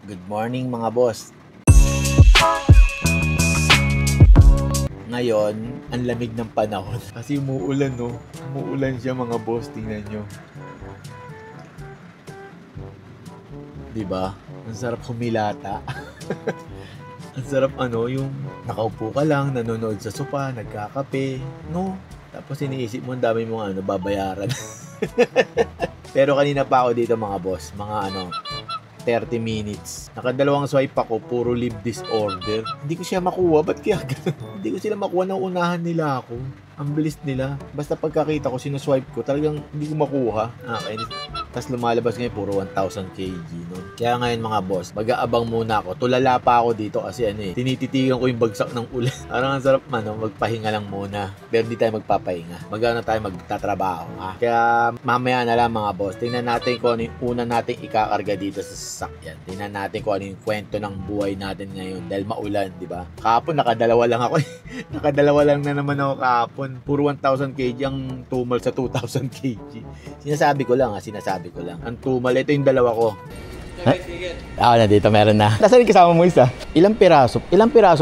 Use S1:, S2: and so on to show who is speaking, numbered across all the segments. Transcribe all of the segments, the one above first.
S1: Good morning mga boss. Ngayon, ang lamig ng panahon. Kasi umuulan, no? Umuulan siya mga boss, tingnan nyo. Diba? Ang sarap humilata. Ang sarap yung nakaupo ka lang, nanonood sa sofa, nagkakape, no? Tapos iniisip mo, ang dami mong babayaran. Pero kanina pa ako dito mga boss, mga 30 minutes. Nakadalawang swipe ako, puro leave this order. Hindi ko siya makuha. Ba't kaya ganun? Hindi ko sila makuha na unahan nila ako. Ang bilis nila. Basta pagkakita ko, sinuswipe ko, talagang hindi ko makuha. Okay. Tapos lumalabas ngayon, puro 1,000 kg. No? Kaya ngayon mga boss, mag-aabang muna ako. Tulala pa ako dito kasi tinititigan ko yung bagsak ng ulan. Parang ang sarap magpahinga lang muna. Pero hindi tayo magpapahinga. Tayo magtatrabaho. Ha? Kaya mamaya na lang mga boss, tingnan natin kung ano yung una nating ikakarga dito sa sasakyan. Tingnan natin kung ano yung kwento ng buhay natin ngayon dahil maulan, di ba? Kahapon nakadalawa lang ako. Nakadalawa lang na naman ako kahapon. Puro 1,000 kg ang tumal sa 2,000 kg. Sinasabi ko lang. Ang tumal, ito yung dalawa ko. Nandito meron na. Nasaan yung kasama mo isa? Ilang piraso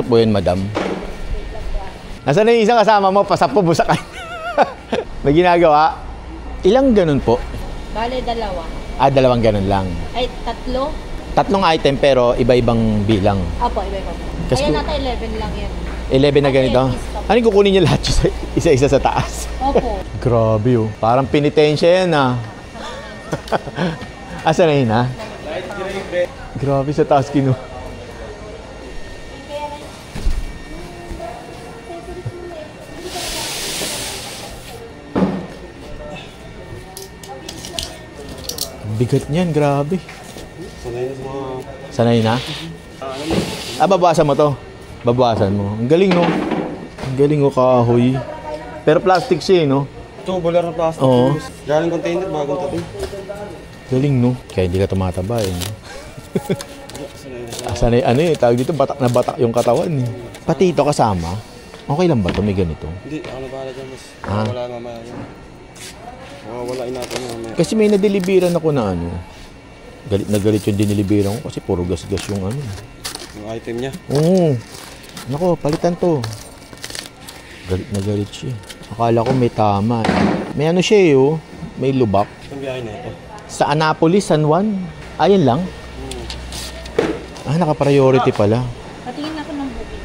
S1: po yun, madam? Nasaan yung isang kasama mo? Pasapo mo sa kanya. May ginagawa? Ilang ganun po?
S2: Bale, dalawa.
S1: Dalawang ganun lang.
S2: Ay, tatlo?
S1: Tatlong item pero iba-ibang bilang.
S2: Opo, iba-iba.
S1: Kasi
S2: Kaya nata 11 lang yan.
S1: 11 na ganito?
S2: Okay,
S1: Ano yung kukunin niyo lahat isa-isa sa taas?
S2: Opo.
S1: Grabe oh. Parang penitensya yan Asa na yun Grabe sa taas kinu. Ang bigat niyan, grabe. Sanay na? Babawasan mo to? Babawasan mo. Ang galing no? Ang galing kahoy. Pero plastic siya no?
S3: Tubular na plastic.
S1: Oo.
S3: Galing container, bagong tabi.
S1: Galing no? Kaya hindi ka tumataba Sanay, tawag dito, batak na batak yung katawan Pati ito kasama. Okay lang ba ito? May ganito?
S3: Hindi, ako na bahala dyan, mas. Wala mamaya yan. Wawalain natin mamaya.
S1: Kasi may nadeliveran ako na galit na galit yung dineliveran ko kasi puro gas-gas yung
S3: Yung item niya?
S1: Oo. Nako, palitan to. Galit na galit siya. Akala ko may tama May siya may lubak.
S3: Saan biyahe na ito?
S1: Sa Annapolis, San Juan. Ayun lang. Naka-priority pala.
S2: Patingin ako ng booking.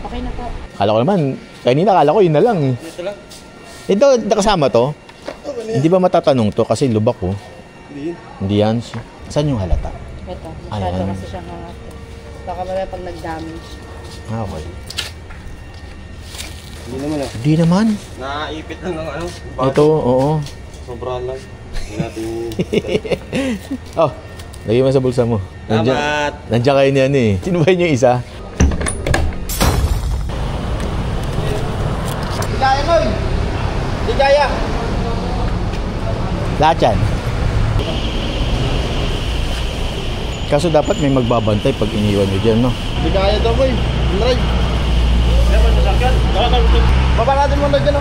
S2: Okay na po.
S1: Akala ko naman, akala ko yun na lang
S3: Dito lang?
S1: Ito, kasama to? Hindi ba matatanong to? Kasi lubak
S3: Hindi.
S1: Hindi yan. Saan yung halata?
S2: Ito, masyado
S1: Ayan.
S2: kasi siyang baka mamaya pag nag-damage.
S1: Okay.
S3: Hindi naman
S1: Hindi naman.
S3: Naipit lang ng
S1: Ito, oo.
S3: Sobrang lang. Hindi natin
S1: Lagay mo sa bulsa mo.
S3: Salamat!
S1: Nandiyan kayo niyan Sino ba yung isa? Hindi kaya ko Hindi kaya. Lahat yan. Kaso dapat may magbabantay pag iniwan nyo dyan, no?
S3: Hindi kaya daw boy. Drive. Baba natin mo na dyan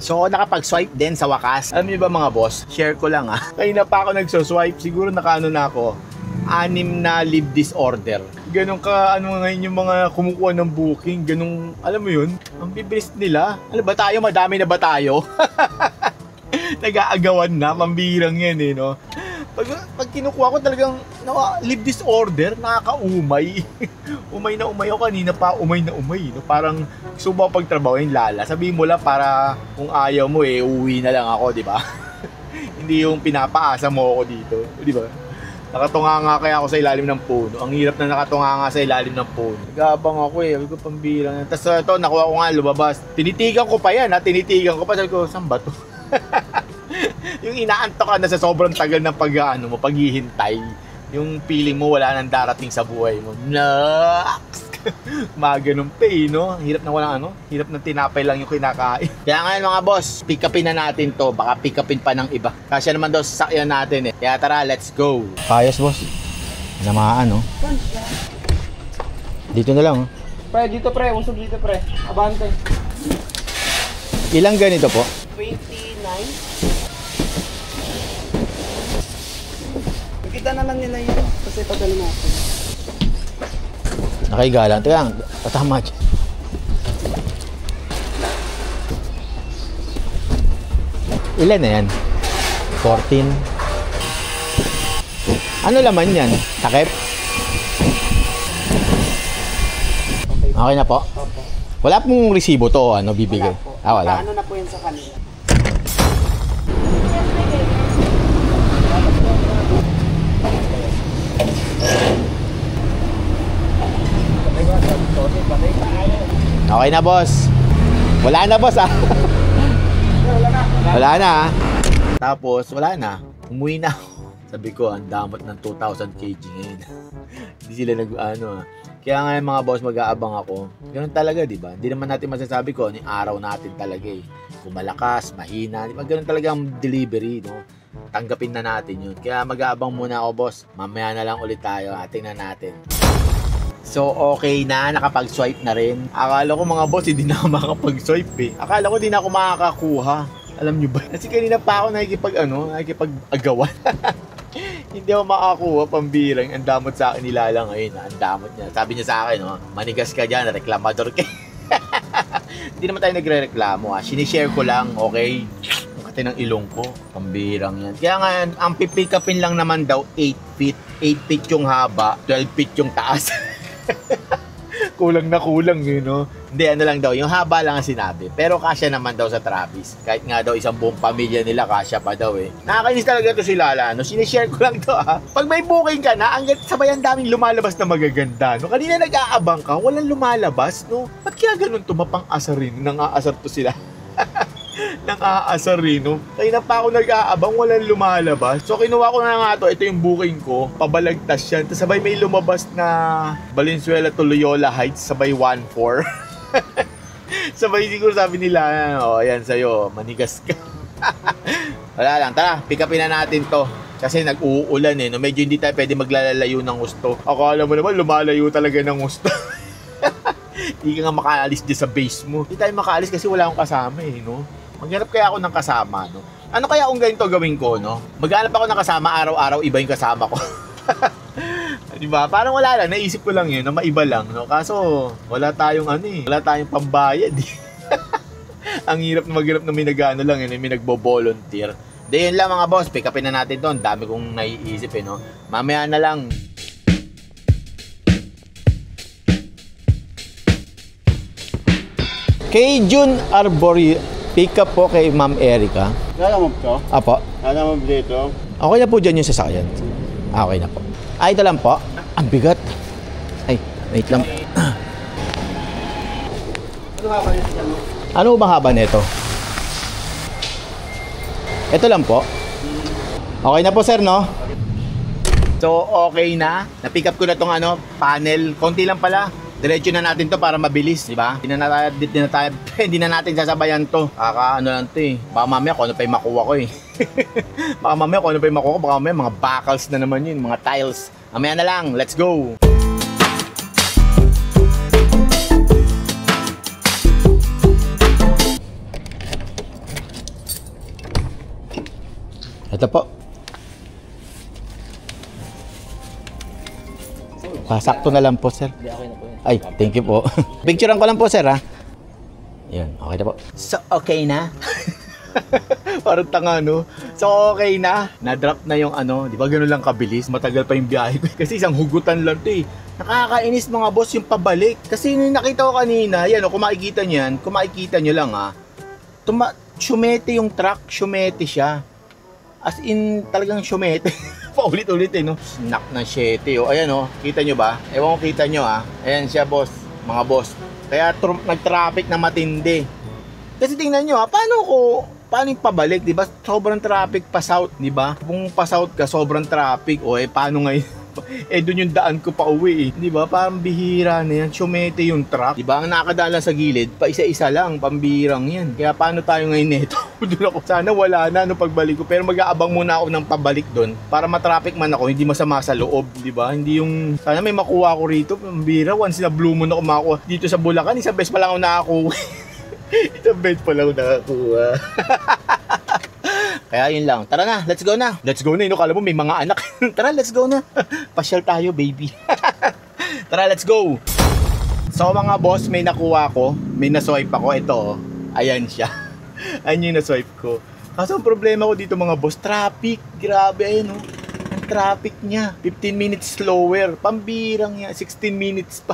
S1: So, nakapag-swipe din sa wakas. Alam niyo ba mga boss? Share ko lang Kanina pa ako nagso-swipe. Siguro na ako. 6 na leave this order. Ganun ka, ngayon yung mga kumukuha ng booking. Ganun, alam mo yun? Ang bibilis nila. Ano ba tayo? Madami na ba tayo? Nag-aagawan na. Pambirang yan no? Pag kinukuha ko talagang leave this order, nakaka-umay. Umay na umay ako kanina pa, umay na umay. No? Parang gusto mo pagtrabaho yung lala. Sabihin mo lang para kung ayaw mo uwi na lang ako, di ba? Hindi yung pinapaasa mo ako dito, di ba? Nakatunga nga kaya ako sa ilalim ng puno. Ang hirap na nakatunga nga sa ilalim ng puno. Nagabang ako Sabi ko pambirang. Tapos ito, nakuha ko nga lumabas. Tinitigan ko pa yan tinitigan ko pa. Sabi ko, saan ba to? Yung inaantok ka na sa sobrang tagal ng paghihintay. Yung feeling mo wala nang darating sa buhay mo. Naks! Mga ganun pa no? Hirap na walang hirap na tinapay lang yung kinakain. Kaya ngayon mga boss, pick upin na natin to. Baka pick upin pa ng iba. Kasi naman daw sasakyan natin Kaya tara, let's go. Payas boss. Namaan Dito na lang
S3: Pre, dito pre, usog dito pre. Abante.
S1: Ilang ganito po?
S3: 29. Nakita naman nila yun. Kasi padali natin.
S1: Nakaigalang. Teka lang, tatama dyan. Ilan na yan? 14. Ano laman yan? Takip? Okay na po?
S3: Opo.
S1: Wala pong resibo to o ano bibigay?
S3: Wala po.
S1: Wala.
S3: Ano na po yun sa kanila?
S1: Okay na, boss. Wala na, boss, ah. Wala na, ah. Tapos, wala na. Umuwi na ako. Sabi ko, ang damot ng 2,000 kg ngayon. Hindi sila ah. Kaya nga yung mga boss, mag-aabang ako. Ganun talaga, di ba? Hindi naman natin masasabi ko ano yung araw natin talaga eh. Kung malakas, mahina. Di ba? Ganun talaga ang delivery, no? Tanggapin na natin yun. Kaya mag-aabang muna ako, boss. Mamaya na lang ulit tayo. Tingnan natin. So, okay na. Nakapag-swipe na rin. Akala ko mga boss, hindi na ako makapag-swipe eh. Akala ko hindi na ako makakakuha. Alam nyo ba? Kasi kanina pa ako nakikipag-agawan. Hindi ako makakuha, pambirang. Ang damot sa akin nilala ngayon. Ang damot niya. Sabi niya sa akin, manigas ka dyan, reklamador ka. Hindi naman tayo nagre-reklamo. Sinishare ko lang, okay? Ang kati ng ilong ko. Pambirang yan. Kaya nga, ang pipick upin lang naman daw, 8 feet. 8 feet yung haba, 12 feet yung taas. Kulang na kulang yun, no? Hindi, ano lang daw, yung haba lang ang sinabi. Pero kasya naman daw sa Travis. Kahit nga daw isang buong pamilya nila, kasya pa daw eh. Nakakainis talaga to si Lala, no? Sinishare ko lang to, ha? Pag may booking ka na, sabay ang daming lumalabas na magaganda, no? Kanina nag-aabang ka, walang lumalabas, no? Ba't kaya ganun to? Mapang-asar rin. Nang-aasar to sila. Nang-aasar rin, no? Kaya pa ako nag-aabang, walang lumalabas. So, kinuha ko na nga to. Ito yung booking ko. Pabalagtas yan. Tapos sabay may lumabas na Valenzuela to Loyola Heights. Sabay 1-4. Sabay siguro sabi nila, ayan sa'yo, manigas ka. Wala lang, tara, pick upin na natin to. Kasi nag-uulan eh, no? Medyo hindi tayo pwede maglalalayo ng gusto. Akala mo naman, lumalayo talaga ng gusto. Hindi ka nga makaalis dyan sa base mo. Hindi tayo makaalis kasi wala akong kasama eh, no? Maghanap kaya ako ng kasama, no? Ano kaya kung ganito gawin ko, no? Maghanap ako ng kasama, araw-araw iba yung kasama ko. Diba? Parang wala lang, naisip ko lang yun, na maiba lang, no? Kaso, wala tayong wala tayong pambayad, eh. Ang hirap na maghirap na may nag-ano lang, yun, may nagbo-volunteer. Di yun lang mga boss, pick upin na natin to. Ang dami kong naiisip, eh, no? Mamaya na lang. Kay June Arborio, pick up po kay Ma'am Erica.
S3: Alam mo to?
S1: Apo.
S3: Alam mo dito?
S1: Okay na po dyan yung sasakyan. Okay na po. Ito lang po. Ang bigat. Ay, wait lang.
S3: Ano haba nito dyan mo?
S1: Ano ba haba nito? Ito lang po. Okay na po sir, no? So, okay na. Na-pick up ko na tong panel. Konti lang pala. Diretso na natin to para mabilis, di ba? Hindi na natin sasabayan to. Lang to eh. Baka mamaya kung ano pa yung makuha ko eh. Baka mamaya kung ano pa yung makuha ko, baka mamaya mga buckles na naman yun, mga tiles. Mamaya na lang, let's go! Ito po. Pasakto na lang po, sir. Ay, thank you po. Picturean ko lang po, sir, ha? Yan, okay na po. So, okay na? Parang tanga, no? So, okay na. Na-drop na yung di ba ganun lang kabilis? Matagal pa yung biyahe ko. Kasi isang hugutan lang to eh. Nakakainis mga boss yung pabalik. Kasi yung nakita ko kanina, yan kung makikita nyo lang ha. Syumete yung truck, syumete siya. As in, talagang syumete. Paulit-ulit eh, no? Snack ng 7, Ayan, kita nyo ba? Ewan ko kita nyo, Ayan siya, boss. Mga boss. Kaya nag-traffic na matindi. Kasi tingnan nyo, paano yung pabalik, di ba? Sobrang traffic pa south, di ba? Kung pa south ka, sobrang traffic. Paano ngayon? Doon yung daan ko pa uwi eh. Di ba? Parang bihira na yan. Syumete yung truck. Di ba? Ang nakadala sa gilid, pa isa-isa lang. Pambirang yan. Kaya paano tayo ngayon neto? Doon ako. Sana wala na no pagbalik ko. Pero mag-aabang muna ako ng pabalik doon. Para matraffic man ako, hindi masama sa loob. Di ba? Hindi yung... Sana may makuha ko rito. Pambira. Once na blue moon ako makuha dito sa Bulacan. Isang beses pa lang ako nakakuha. Isang beses pa lang ako nakakuha. Kaya yun lang. Tara na, let's go na. Let's go na. Kala mo may mga anak. Tara, let's go na. Pasyal tayo, baby. Tara, let's go. So mga boss, may nakuha ko. May naswipe ako. Ito, ayan siya. Ayan yung naswipe ko. Kaso ang problema ko dito mga boss, traffic. Grabe, ayun oh. Ang traffic niya. 15 minutes slower. Pambirang niya. 16 minutes pa.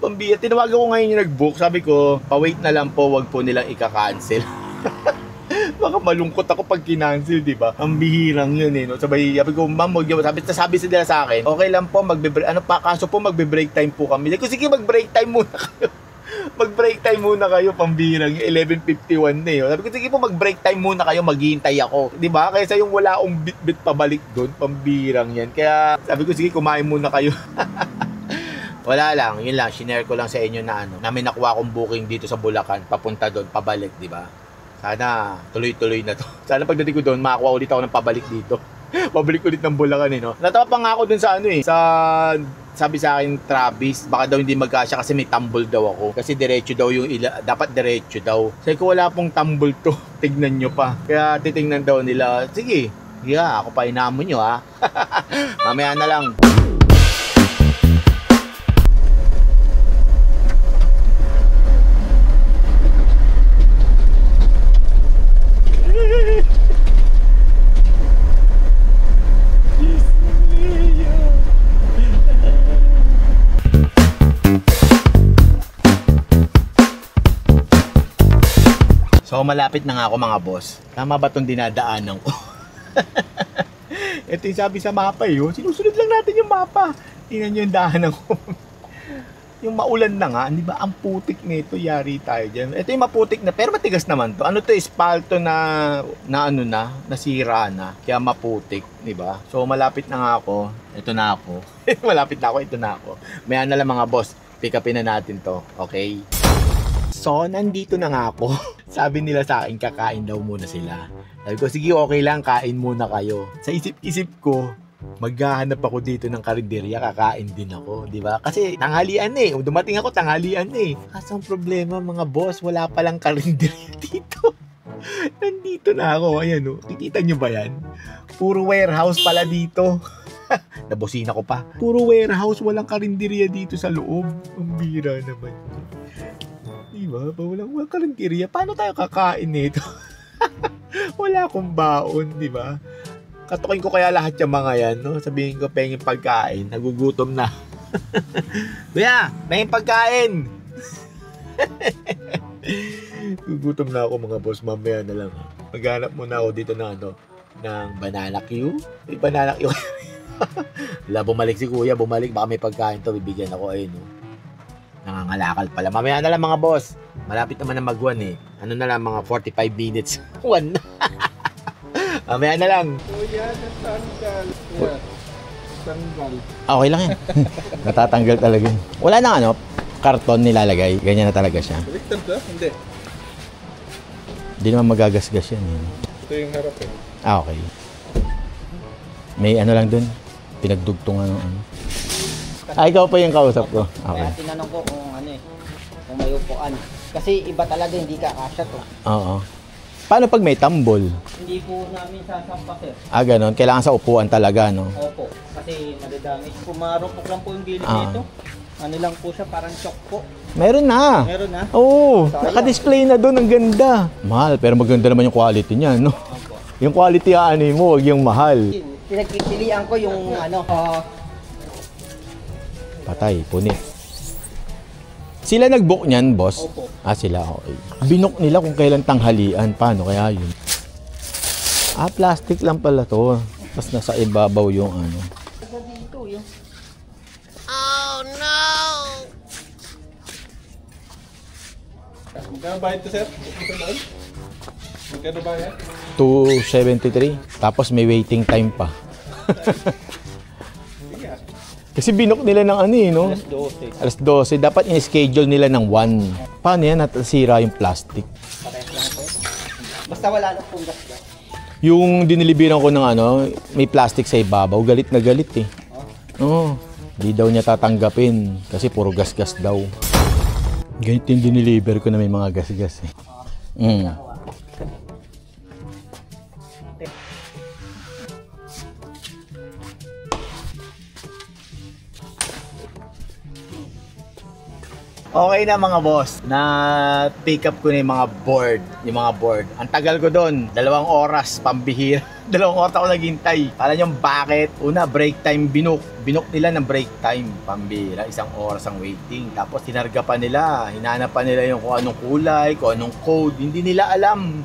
S1: Pambira. Tinawagan ko ngayon yung nag-book. Sabi ko, pa-wait na lang po. Wag po nilang ika-cancel. Baka malungkot ako pag kinancel, di ba? Ang bihirang yun eh, no? Sabi ko, ma'am, sabi sila sa akin, okay lang po, kaso po magbe-break time po kami. Sabi ko, sige, mag-break time muna kayo. Mag-break time muna kayo, pambirang, 11:51 na eh. Sabi ko, sige po, mag-break time muna kayo, maghihintay ako. Di ba? Kaysa yung wala akong bit-bit pabalik doon, pambirang yan. Kaya, sabi ko, sige, kumain muna kayo. Wala lang, yun lang, shinare ko lang sa inyo na na may nakuha akong booking dito sa Bulacan, papunta doon, pabalik, di ba? Sana tuloy-tuloy na to. Sana pagdating ko doon, makakuha ulit ako ng pabalik dito. Pabalik ulit ng Bulacan eh, no? Natawa pa nga ako doon sa sabi sa akin, Travis, baka daw hindi magkasya kasi may tumble daw ako. Kasi diretso daw yung dapat diretso daw. Sabi ko, wala pong tumble to. Tignan nyo pa. Kaya titingnan daw nila, sige, ako pa inamon nyo ha. Mamaya na lang. So malapit na nga ako mga boss. Tama ba itong dinadaanan ko? Ito yung sabi sa mapa eh. Sinusunod lang natin yung mapa. Tingnan nyo yung daanan ko. Yung maulan na nga, di ba? Ang putik nito, yari tayo dyan. Ito yung maputik na, pero matigas naman to. Ano to, espalto nasira na. Kaya maputik, di ba? So malapit na nga ako. Ito na ako. Malapit na ako, ito na ako. Maya na lang mga boss. Pick upin na natin to. Okay? So, nandito na nga ako. Sabi nila sa akin, kakain daw muna sila. Sabi ko, sige, okay lang, kain muna kayo. Sa isip-isip ko, maghahanap ako dito ng karinderya, kakain din ako, di ba? Kasi tanghalian eh. Dumating ako, tanghalian eh. Kaso ang problema, mga boss, wala palang karinderya dito. Nandito na ako. Ayan, oh. Kikita nyo ba yan? Puro warehouse pala dito. Nabosina ko pa. Puro warehouse, walang karinderya dito sa loob. Ang bira naman. Diba? Walang karinderya. Paano tayo kakain nito? Wala akong baon, di ba? Katukin ko kaya lahat yung mga yan, no? Sabihin ko, pengin pagkain. Nagugutom na. Kuya, pengin pagkain! Gugutom na ako mga boss. Mamaya na lang. Maghanap muna ako dito ng banana Q. May banana Q. Wala, bumalik si kuya. Bumalik. Baka may pagkain to. Bibigyan ako. Ayun, no? Nangangalakal pala. Mamaya na lang mga boss. Malapit naman na mag-1 eh. Ano na lang, mga 45 minutes. 1 na. Mamaya na lang.
S3: Kuya, natanggal. Yeah. Tanggal.
S1: Okay lang yan. Natatanggal talaga yun. Wala nang karton nilalagay. Ganyan na talaga siya.
S3: Baliktad ba? Hindi.
S1: Hindi naman magagasgas yan.
S3: Ito yung harap eh.
S1: Okay. May lang dun. Pinagdugtungan ng ikaw pa yung kausap ko. Okay.
S4: Kaya tinanong ko kung kung may upuan. Kasi iba talaga, hindi ka kasya to.
S1: Oo. Paano pag may tambol?
S4: Hindi po namin sasampa, sir.
S1: Ganon. Kailangan sa upuan talaga, no?
S4: Opo. Kasi madadamage. Pumarupok lang po yung gilid nito. Ano lang po siya, parang shock po.
S1: Meron na.
S4: Meron na?
S1: Oo. Naka-display na doon. Ang ganda. Mahal. Pero maganda naman yung quality niya, no?
S4: Opo.
S1: Yung quality mo, wag yung mahal.
S4: Pinagpipilian ko yung
S1: Patay, punit. Sila nag-book niyan, boss?
S4: Opo.
S1: Sila, okay. Binook nila kung kailan tanghalian. Paano kaya yun? Plastic lang pala to. Tapos nasa ibabaw yung
S4: Dito, yung...
S5: Oh no!
S3: Magkano bayad to, sir? Magkano bayad?
S1: 273. Tapos may waiting time pa. Kasi binok nila ng ano eh, no?
S4: Alas 12.
S1: Alas 12. Dapat in-schedule nila ng 1. Paano yan? Natasira yung plastic.
S4: Parehas lang po. Basta wala lang pong gas.
S1: Yung dinilibiran ko ng ano, may plastic sa ibabaw. Galit na galit eh. Oo. Di daw niya tatanggapin kasi puro gas-gas daw. Ganito yung diniliver ko na may mga gas-gas eh. Okay na mga boss, na pick up ko na yung mga board. Ang tagal ko doon, 2 oras, pambihira. 2 oras ako naghintay. Para nyo bakit? Una, break time binok nila ng break time, pambihira. 1 oras ang waiting. Tapos tinarga pa nila, hinanap pa nila yung kung anong kulay, kung anong code. Hindi nila alam.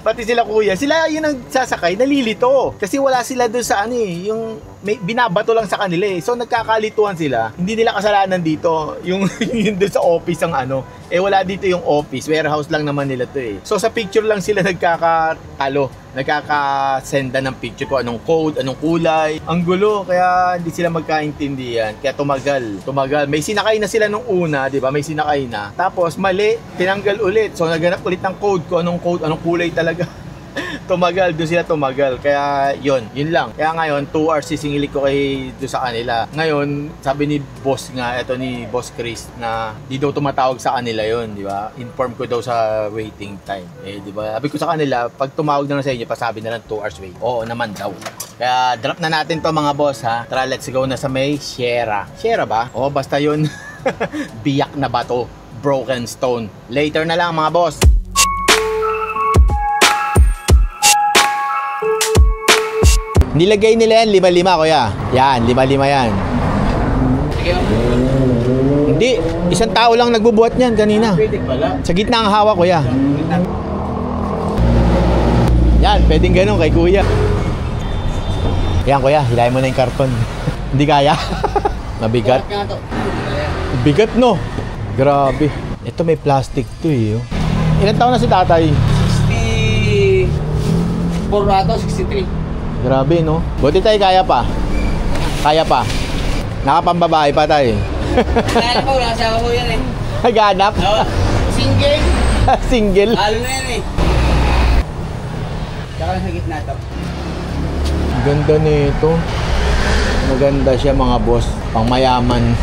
S1: Pati sila kuya, sila yung nagsasakay, nalilito. Kasi wala sila doon sa ano eh, yung may binabato lang sa kanila eh. So nagkakalituhan sila. Hindi nila kasalanan dito yung doon sa office ang ano. Eh wala dito yung office, warehouse lang naman nila to eh. So sa picture lang sila nagkakatalo, nagkakasenda ng picture ko anong code, anong kulay. Ang gulo, kaya hindi sila magkaintindihan. Kaya tumagal. May sinakay na sila nung una, di ba? May sinakay na. Tapos mali, tinanggal ulit. So naganap ulit ng code ko, anong kulay talaga. Tumagal, doon sila tumagal. Kaya yun lang. Kaya ngayon, 2 hours sisingili ko doon sa kanila. Ngayon, sabi ni boss nga, eto ni Boss Chris, na di daw tumatawag sa kanila yun, di ba? Inform ko daw sa waiting time. Eh, di ba? Sabi ko sa kanila, pag tumawag na sa inyo, pasabi na lang 2 hours wait. Oo naman daw. Kaya drop na natin to mga boss ha. Tara, let's go na sa may Sierra. Sierra ba? Oo, basta yun. Biyak na bato. Broken stone. Later na lang mga boss. Nilagay nila yan 5-5 kuya. Yan, 5-5 yan. Hindi, 1 tao lang nagbubuhat niyan kanina.
S4: Pwede pala.
S1: Sa gitna ang hawak kuya. Yan, pwedeng ganun kay kuya. Yan kuya, hilahin mo na yung karton. Hindi kaya. Mabigat. Bigat no. Grabe. Ito may plastic to eh. Oh. Ilan taon na si tatay?
S4: 64 ato, 63.
S1: Grabe no. Buti tayo kaya pa. Kaya pa. Nakapambabae pa tayo.
S4: Kaya po, nakasawa ko yan eh.
S1: Naghanap.
S4: Single.
S1: Single.
S4: Halo na yan eh. Tsaka sa gitna to.
S1: Ganda nito. Maganda siya mga boss. Pang mayaman.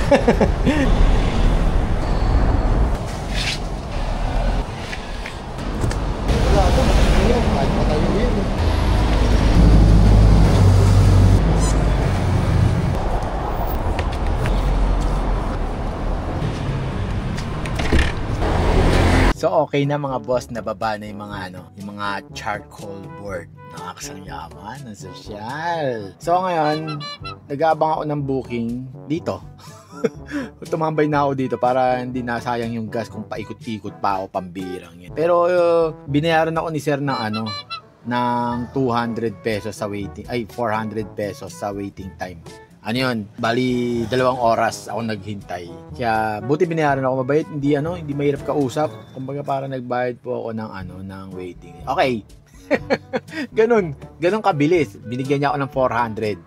S1: So okay na mga boss, nababa na yung mga yung mga charcoal board. Nakakasang yaman, ang sosyal. So ngayon, nag-aabang ako ng booking dito. Tumambay na ako dito para hindi nasayang yung gas kung paikot-ikot pa ako, pambirang yan. Pero binayaran ako ni sir ng ng 200 pesos sa waiting, 400 pesos sa waiting time. Ano yun? Bali, 2 oras ako naghintay. Kaya, buti binayaran ako mabait. Hindi mahirap kausap. Kumbaga parang nagbayad po ako ng waiting. Okay. Ganun kabilis. Binigyan niya ako ng 400.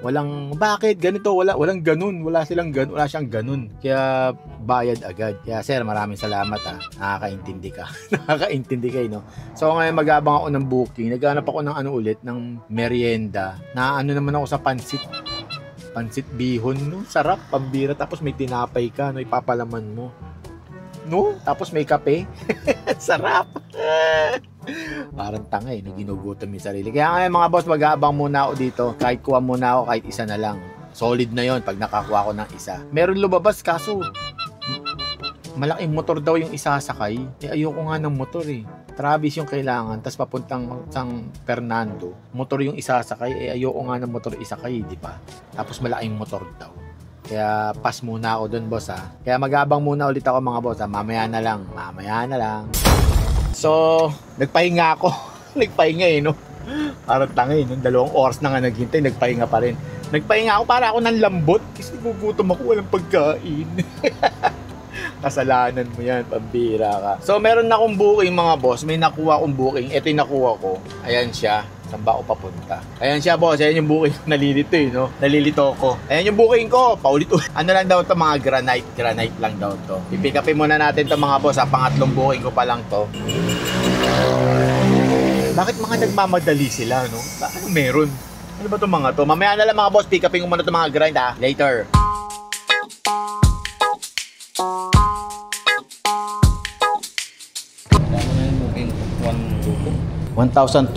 S1: Walang bakit ganito, walang ganun. Wala siyang ganun. Kaya bayad agad. Kaya sir, maraming salamat ha. Nakakaintindi ka. Nakakaintindi kayo, no? So ngayon mag-aabang ako ng booking. Naghanap ako ng ulit ng merienda. Na naman ako sa pansit bihon, no? Sarap, pambira. Tapos may tinapay ka, no? Ipapalaman mo. No? Tapos may kape. Sarap. Parang tanga eh, ginugutom yung sarili. Kaya ngayon mga boss, mag-aabang muna ako dito. Kahit kuha muna ako, kahit isa na lang. Solid na yon pag nakakuha ko ng isa. Meron lumabas, kaso malaking motor daw yung isasakay. Ayoko nga ng motor eh. Travis yung kailangan, tapos papuntang San Fernando. Motor yung isasakay, ayoko nga ng motor isakay, di ba? Tapos malaking motor daw. Kaya pass muna ako dun, boss ha. Kaya mag-abang muna ulit ako mga boss ha. Mamaya na lang. So, nagpahinga ako. Nagpahinga eh, no? Parang tanga eh, no? 2 oras na nga naghintay, nagpahinga pa rin. Nagpahinga ako para ako ng lambot kasi gugutom ako, walang pagkain. Kasalanan mo yan, pambira ka. So meron na akong booking mga boss, may nakuha akong booking. Ito yung nakuha ko, ayan siya. Saan ba ako papunta? Ayan siya, boss. Ayan yung booking. Nalilito eh, no? Nalilito ko. Ayan yung booking ko. Paulit-ulit. Ano lang daw to, mga granite. Granite lang daw to. I-pick upin muna natin to, mga boss. Pangatlong booking ko pa lang to. Bakit mga nagmamadali sila, no? Ano meron? Ano ba to mga to? Mamaya na lang mga boss. Pick upin ko muna to, mga grind, ha? Later.
S3: Ano na yung booking?
S1: 1,222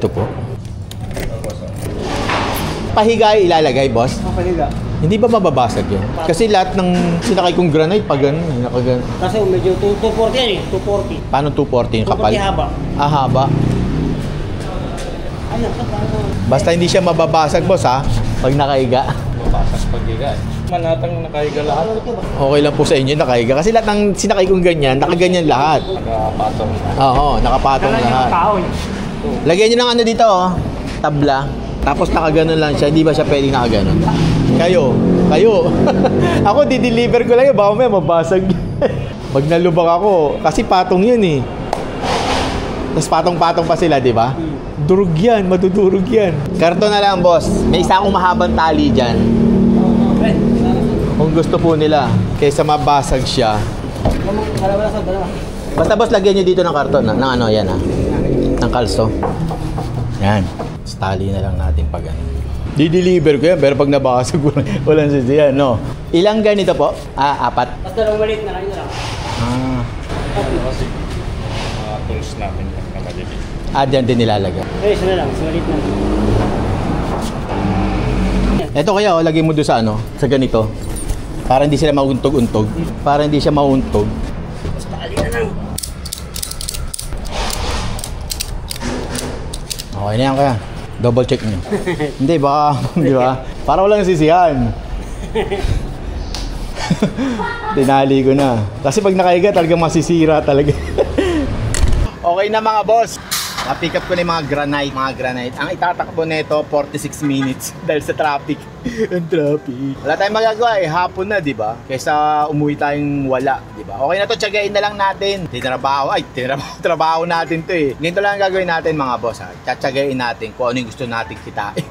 S1: po. Pahiga ilalagay, boss?
S4: Pahiga.
S1: Hindi ba mababasag yun? Kasi lahat ng sinakay kong granite, pag ganun, nakagano.
S4: Kasi medyo 240 yan eh. 240.
S1: Paano 240 yung kapal?
S4: 240 haba.
S1: Ah, haba.
S4: Ayun, paano?
S1: Basta hindi siya mababasag, boss, ha? Pag nakahiga.
S3: Mapasas paghiga eh. Manatang nakahiga lahat.
S1: Okay lang po sa inyo, nakahiga. Kasi lahat ng sinakay kong ganyan, nakaganyan lahat.
S3: Nakapatong.
S1: Oo, nakapatong lahat. Lagyan nyo ng ano dito, oh. Tabla. Tapos nakaganon lang siya, hindi ba siya pwedeng nakaganon? Kayo. Ako, di-deliver ko lang yun, baka may mabasag. Pag nalubak ako, kasi patong yun eh. Tapos patong-patong pa sila, di ba? Durog yan, madudurog yan. Karton na lang, boss. May isa akong mahabang tali dyan. Kung gusto po nila, kaysa mabasag siya. Basta boss, lagyan nyo dito ng karton, ng ano, yan ha. Ng kalso. Yan. Tali na lang natin pag ano. Di-deliver ko yan, pero pag nabasag, walang sisiyan, no? Ilang ganito po? Ah, 4.
S4: Basta lang maliit na lang.
S1: Ah.
S3: Kasi mga tools namin na maliliit.
S1: Ah, dyan din nilalagay.
S4: Eh, isa na lang. Maliit na lang.
S1: Ito kaya, oh, lagay mo doon sa ano, sa ganito. Para hindi sila mauntog-untog. Para hindi siya mauntog.
S4: Basta ali na lang.
S1: Okay na yan kaya. Double check nyo. Hindi, baka, di ba? Para walang sisihan. Tinali ko na. Kasi pag nakahiga, talagang masisira talaga. Okay na mga boss. Na-pick up ko na yung mga granite. Ang itatakbo nito, 46 minutes dahil sa traffic. Ang traffic. Wala tayong magagawa eh. Hapon na, di ba? Kaysa umuwi tayong wala, di ba? Okay na to, tiyagain na lang natin. Trabaho natin to eh. Ganito lang ang gagawin natin mga boss ha. Tiyagain natin kung ano yung gusto natin kitain.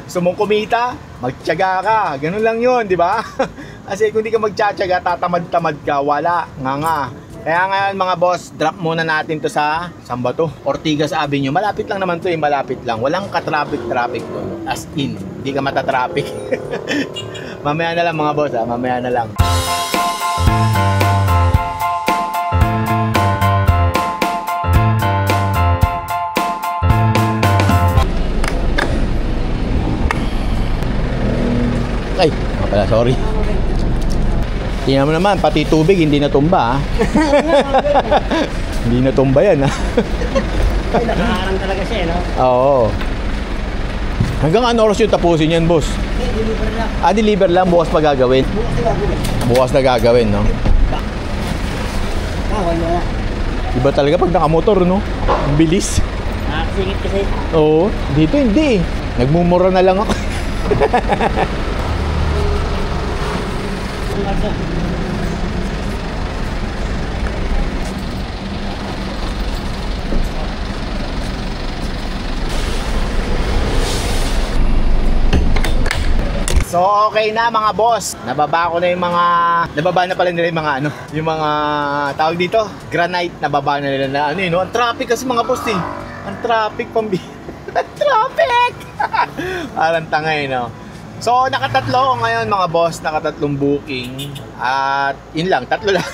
S1: Gusto mong kumita? Magtiyaga ka. Ganun lang yun, di ba? Kasi kung di ka magtiyagaga, tatamad-tamad ka, wala. Nga. Kaya ngayon mga boss, drop muna natin to sa saan ba to? Ortigas Avenue. Malapit lang naman to eh, malapit lang. Walang ka-traffic to. As in, hindi ka mata-traffic. Mamaya na lang mga boss ha, mamaya na lang. Ay, pala, sorry. Tingnan mo naman, pati tubig hindi natumba ha. Hindi natumba yan ha.
S4: Nakaharang talaga siya, no?
S1: Oo. Hanggang ano oras yung tapusin yan, boss?
S4: Deliver lang.
S1: Ah, deliver lang, bukas pa gagawin. Bukas na gagawin, no?
S4: Wala.
S1: Iba talaga pag nakamotor, no? Ang bilis.
S4: Nakakasingit kasi.
S1: Oo, dito hindi eh. Nagmumura na lang ako. So okay na mga boss. Nababa ko na yung mga nababa na pala nila yung mga ano, yung mga tawag dito, granite nababa na nila na ano no. Ang traffic kasi mga boss eh. Ang traffic pambi. Ang traffic. Parang tanga eh no. So nakatatlo ako ngayon mga boss, nakatatlong booking. At yun lang,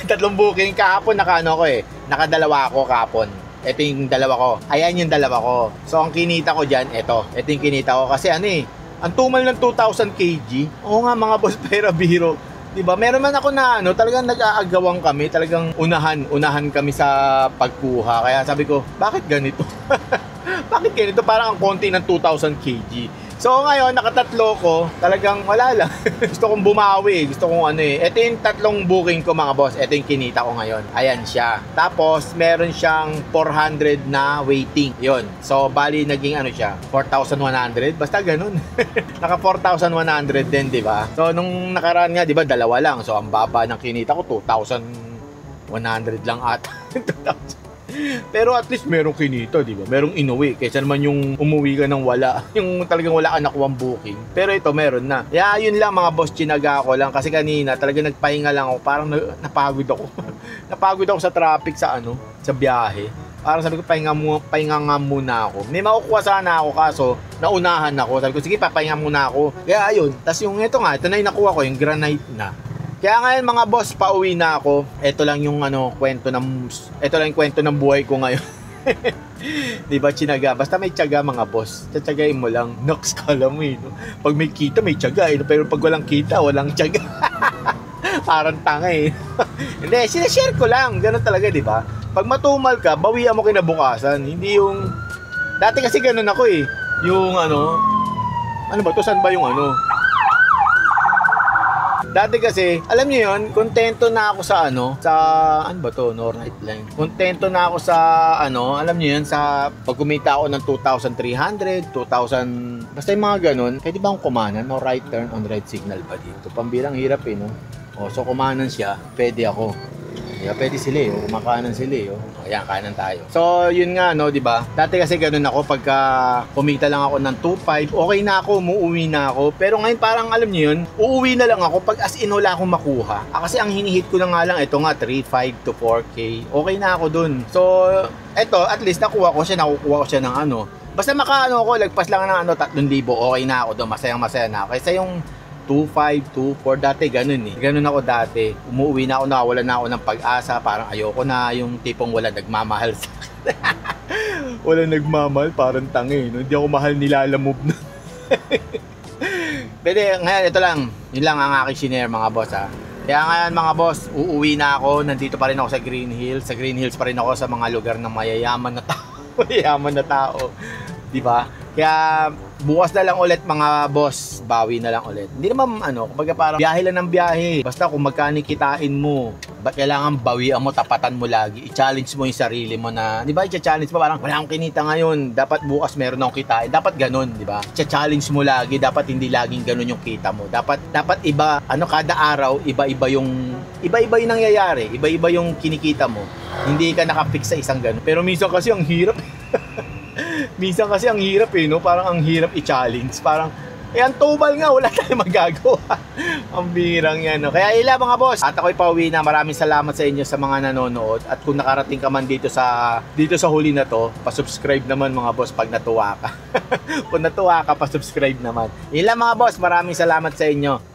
S1: tatlong booking kahapon nakaano ko eh. Nakadalawa ako kahapon. Ito yung dalawa ko. Ayan yung dalawa ko. So ang kinita ko diyan, ito yung kinita ko kasi ano eh. Ang tumal ng 2,000 kg. Oo nga mga boss, pero biro. Diba? Meron man ako na ano, talagang nag-aagawang kami, talagang unahan kami sa pagkuha. Kaya sabi ko, bakit ganito? Bakit ganito? Parang ang konti ng 2,000 kg. So ngayon, nakatatlo ko, talagang wala lang. Gusto kong bumawi, gusto kong ano eh. Ito yung tatlong booking ko mga boss, ito yung kinita ko ngayon. Ayan siya. Tapos, meron siyang 400 na waiting. Yun. So, bali naging ano siya, 4,100. Basta ganun. Naka 4,100 din, di ba? So, nung nakaraan nga, di ba, dalawa lang. So, ang baba ng kinita ko, 2,100 lang at 2,000. Pero at least merong kinita, di ba? Merong inuwi. Kaysa naman yung umuwi ka ng wala. Yung talagang wala ka nakuwang booking. Pero ito, meron na. Kaya yun lang mga boss, chinaga ko lang. Kasi kanina, talagang nagpahinga lang ako. Parang napagod ako. Napagod ako sa traffic sa sa biyahe. Parang sabi ko, pahinga nga muna ako. May makukuha sana ako, kaso naunahan ako. Sabi ko, sige, papahinga muna ako. Kaya ayun. Tapos yung ito na yung nakuha ko, yung granite na. Kaya ngayon mga boss, pauwi na ako. Ito lang yung kwento ng buhay ko ngayon. Di ba, chinaga? Basta may tiyaga mga boss. Tiyagain mo lang. Nox, kala mo no? Pag may kita, may tiyaga Pero pag walang kita, walang tiyaga. Parang tanga Hindi, sinashare ko lang. Ganun talaga, di ba? Pag matumal ka, bawian mo kinabukasan. Hindi yung... Dati kasi ganun ako Yung ano ba to? Saan ba yung Dati kasi, alam niyo yun, kontento na ako sa ano ba to? Northlight Line. Kontento na ako sa alam niyo yun, sa pag kumita ako ng 2,300, 2,000, basta yung mga ganun. Pwede ba akong kumanan? No right turn on red signal ba dito? Pambilang hirap no? So kumanan siya, pwede ako. Yeah, pwede sila kumakanan sila Ayan, kanan tayo. So, yun nga, di ba? Dati kasi ganun ako, pagka kumita lang ako ng 2,500, okay na ako, umuwi na ako. Pero ngayon parang alam niyo yun, uuwi na lang ako pag as in wala akong makuha. Kasi ang hinihit ko na nga lang, ito nga, 3,500 to 4K. Okay na ako dun. So, eto, at least nakukuha ko siya ng Basta ako, lagpas lang ng 3,000, okay na ako doon, masayang-masaya na ako. Kaysa yung 2,500, 2,400, dati ganun Ganun ako dati. Umuwi na ako, nawalan na ako ng pag-asa. Parang ayoko na yung tipong wala nagmamahal sa akin. Wala nagmamahal, parang tangi. No? Hindi ako mahal, nilalamove na. Pwede, ngayon, ito lang. Yun lang ang aking shinare mga boss Kaya ngayon mga boss, uuwi na ako. Nandito pa rin ako sa Green Hills. Sa Green Hills pa rin ako sa mga lugar ng mayayaman na tao. Mayayaman na tao. Diba? Kaya bukas na lang ulit mga boss, bawi na lang ulit. Hindi naman kumbaga parang biyahe lang ng biyahe. Basta kung magkano kitain mo, ba't kailangan bawian mo, tapatan mo lagi. I-challenge mo yung sarili mo na, di ba? I-challenge mo parang wala akong kinita ngayon, dapat bukas meron akong kitain. Dapat ganun, di ba? I-challenge mo lagi, dapat hindi laging ganun yung kita mo. Dapat iba, kada araw, iba-iba yung nangyayari, iba-iba yung kinikita mo. Hindi ka nakafix sa isang ganun. Pero minsan kasi ang hirap. Minsan kasi ang hirap no? Parang ang hirap i-challenge. Parang, ang tubal nga, wala tayong magagawa. Ang birang yan, no? Kaya ila mga boss, at ako'y pauwi na. Maraming salamat sa inyo sa mga nanonood. At kung nakarating ka man dito sa huli na to, pa-subscribe naman mga boss pag natuwa ka. Kung natuwa ka, pa-subscribe naman. Ila mga boss, maraming salamat sa inyo.